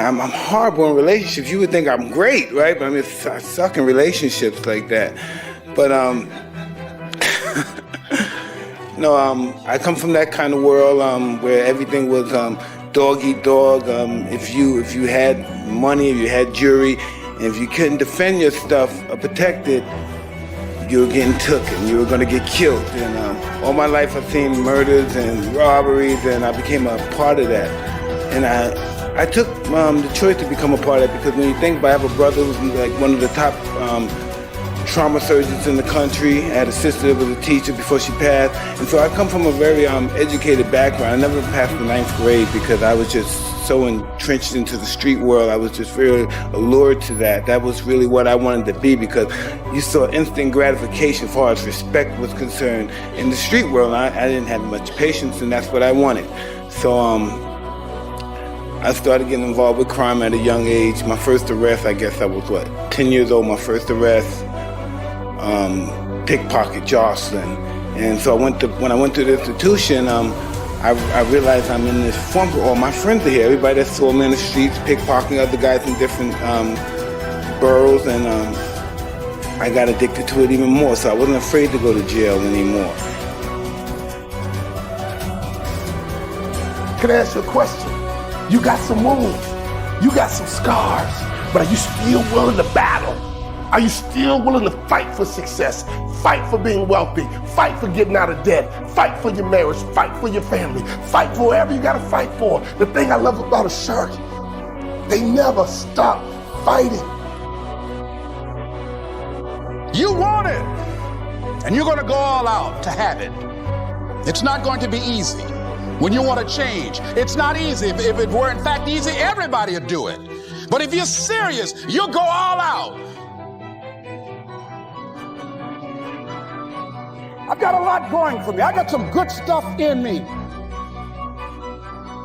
I'm horrible in relationships. You would think I'm great, right? But I mean, I suck in relationships like that. But no, I come from that kind of world where everything was dog eat dog. If you had money, if you had jewelry, and if you couldn't defend your stuff or protect it, you were getting took and you were going to get killed. And all my life I've seen murders and robberies, and I became a part of that. And I took the choice to become a part of that because when you think about it, I have a brother who's like one of the top trauma surgeons in the country. I had a sister that was a teacher before she passed. And so I come from a very educated background. I never passed the 9th grade because I was just so entrenched into the street world. I was just very allured to that. That was really what I wanted to be because you saw instant gratification as far as respect was concerned in the street world. I didn't have much patience, and that's what I wanted. So I started getting involved with crime at a young age. My first arrest, I guess I was 10 years old, my first arrest. Pickpocket, jostling. And so when I went to the institution, I realized I'm in this funk where all my friends are here. Everybody that saw me in the streets, pickpocketing other guys in different boroughs, and I got addicted to it even more, so I wasn't afraid to go to jail anymore. Can I ask you a question? You got some wounds, you got some scars, but are you still willing to battle? Are you still willing to fight for success, fight for being wealthy, fight for getting out of debt, fight for your marriage, fight for your family, fight for whatever you gotta fight for? The thing I love about a church, they never stop fighting. You want it, and you're gonna go all out to have it. It's not going to be easy. When you want to change, it's not easy. If it were in fact easy, everybody would do it. But if you're serious, you'll go all out. I've got a lot going for me. I got some good stuff in me.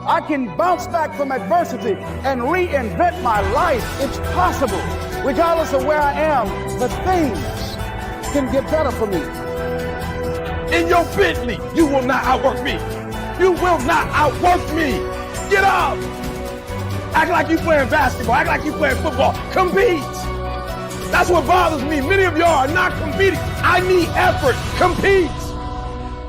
I can bounce back from adversity and reinvent my life. It's possible. Regardless of where I am, the things can get better for me. In your Bentley, you will not outwork me. You will not outwork me. Get up. Act like you playing basketball. Act like you playing football. Compete. That's what bothers me. Many of y'all are not competing. I need effort. Compete.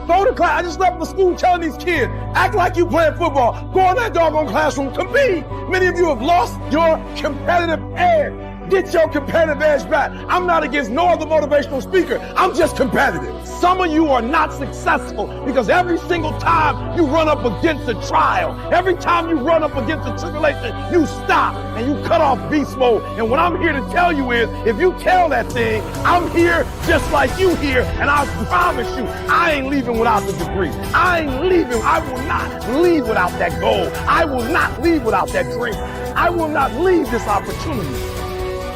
Go to class. I just left the school telling these kids, act like you playing football. Go in that doggone classroom. Compete. Many of you have lost your competitive edge. Get your competitive edge back. I'm not against no other motivational speaker. I'm just competitive. Some of you are not successful because every single time you run up against a trial, every time you run up against a tribulation, you stop and you cut off beast mode. And what I'm here to tell you is, if you tell that thing, I'm here just like you here, and I promise you, I ain't leaving without the degree. I ain't leaving. I will not leave without that goal. I will not leave without that dream. I will not leave this opportunity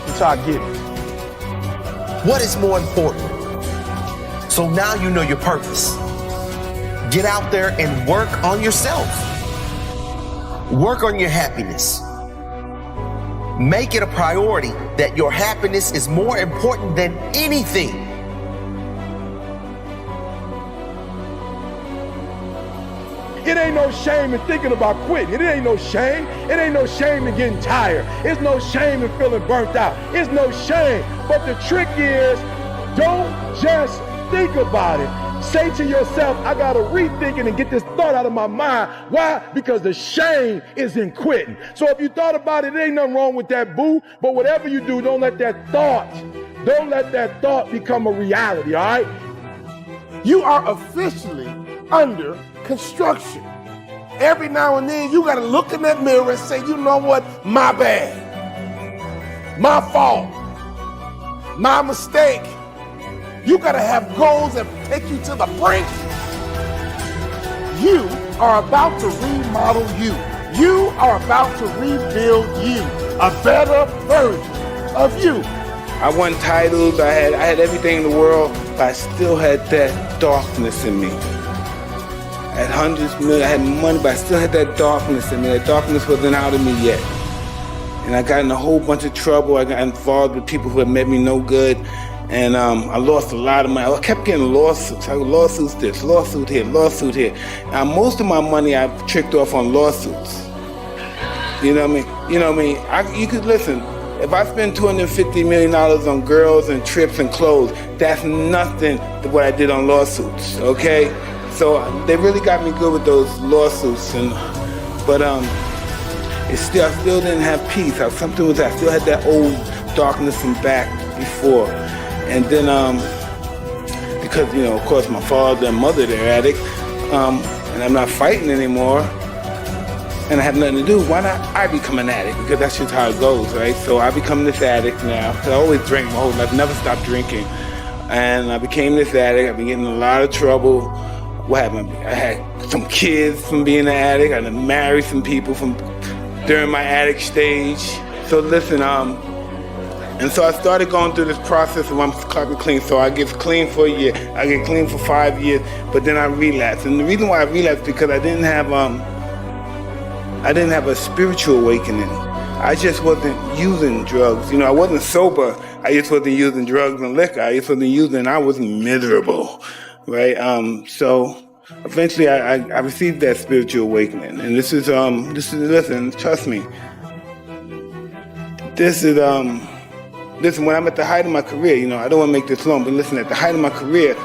until I get it. What is more important? So now you know your purpose. Get out there and work on yourself. Work on your happiness. Make it a priority that your happiness is more important than anything. It ain't no shame in thinking about quitting. It ain't no shame. It ain't no shame in getting tired. It's no shame in feeling burnt out. It's no shame. But the trick is, don't just think about it. Say to yourself, I gotta rethink it and get this thought out of my mind. Why? Because the shame is in quitting. So if you thought about it, there ain't nothing wrong with that, boo. But whatever you do, don't let that thought become a reality, all right? You are officially under construction. Every now and then you gotta look in that mirror and say, you know what, my bad, my fault, my mistake. You gotta have goals that take you to the brink. You are about to remodel you. You are about to rebuild you, a better version of you. I won titles, I had everything in the world, but I still had that darkness in me. I had hundreds of millions, I had money, but I still had that darkness in me. That darkness wasn't out of me yet. And I got in a whole bunch of trouble. I got involved with people who had made me no good. And I lost a lot of money. I kept getting lawsuits. Lawsuits this, lawsuit here, lawsuit here. Now, most of my money I've tricked off on lawsuits. You know what I mean? You know what I mean? You could listen. If I spend $250 million on girls and trips and clothes, that's nothing to what I did on lawsuits, okay? So they really got me good with those lawsuits, but I still didn't have peace. I still had that old darkness from back before. And then, because, you know, of course, my father and mother, they're addicts, and I'm not fighting anymore, and I have nothing to do, why not I become an addict? Because that's just how it goes, right? So I become this addict now. I always drank my whole life, never stopped drinking. And I became this addict. I've been getting in a lot of trouble. What happened? I had some kids from being an addict. I done married some people from during my addict stage. So listen, and so I started going through this process of I'm clean. So I get clean for a year. I get clean for 5 years, but then I relapse. And the reason why I relapsed because I didn't have a spiritual awakening. I just wasn't using drugs. You know, I wasn't sober. I just wasn't using drugs and liquor. I just wasn't using, I was miserable, right? So eventually I received that spiritual awakening. And this is, listen, trust me. Listen, when I'm at the height of my career, you know, I don't want to make this long, but listen, at the height of my career,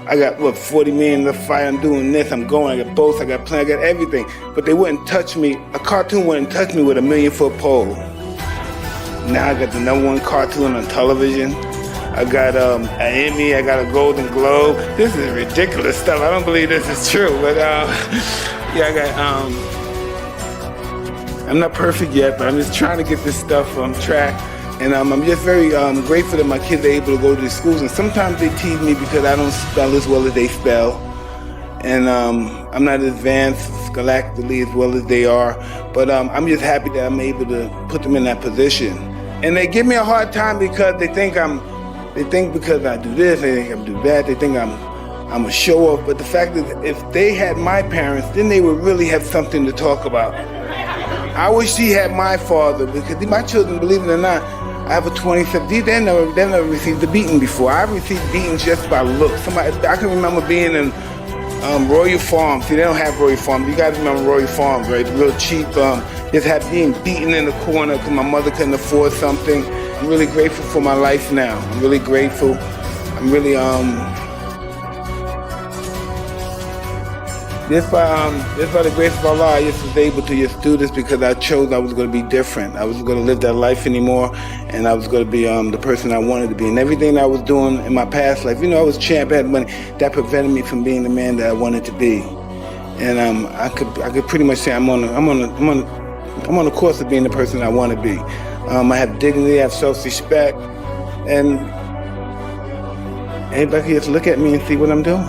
I got, 40 million in the fire, I'm doing this, I'm going, I got boats, I got plans, I got everything. But they wouldn't touch me, a cartoon wouldn't touch me with a 1,000,000-foot pole. Now I got the #1 cartoon on television. I got an Emmy, I got a Golden Globe. This is ridiculous stuff, I don't believe this is true, but yeah, I got, I'm not perfect yet, but I'm just trying to get this stuff on track. And I'm just very grateful that my kids are able to go to these schools. And sometimes they tease me because I don't spell as well as they spell. And I'm not advanced scholastically as well as they are. But I'm just happy that I'm able to put them in that position. And they give me a hard time because they think because I do this, they think I do that, they think I'm a show off. But the fact is, if they had my parents, then they would really have something to talk about. I wish he had my father, because my children, believe it or not, I have a 27. They've never received a beating before. I received beatings just by looks. I can remember being in Royal Farms. See, they don't have Royal Farms. You guys remember Royal Farms, right? Real cheap. Just being beaten in the corner because my mother couldn't afford something. I'm really grateful for my life now. I'm really grateful. I'm really Just by the grace of Allah, I just was able to just do this because I chose I was going to be different. I wasn't going to live that life anymore, and I was going to be the person I wanted to be. And everything I was doing in my past life, you know, I was champ, I had money, that prevented me from being the man that I wanted to be. And I could pretty much say I'm on a course of being the person I want to be. I have dignity, I have self-respect, and anybody can just look at me and see what I'm doing.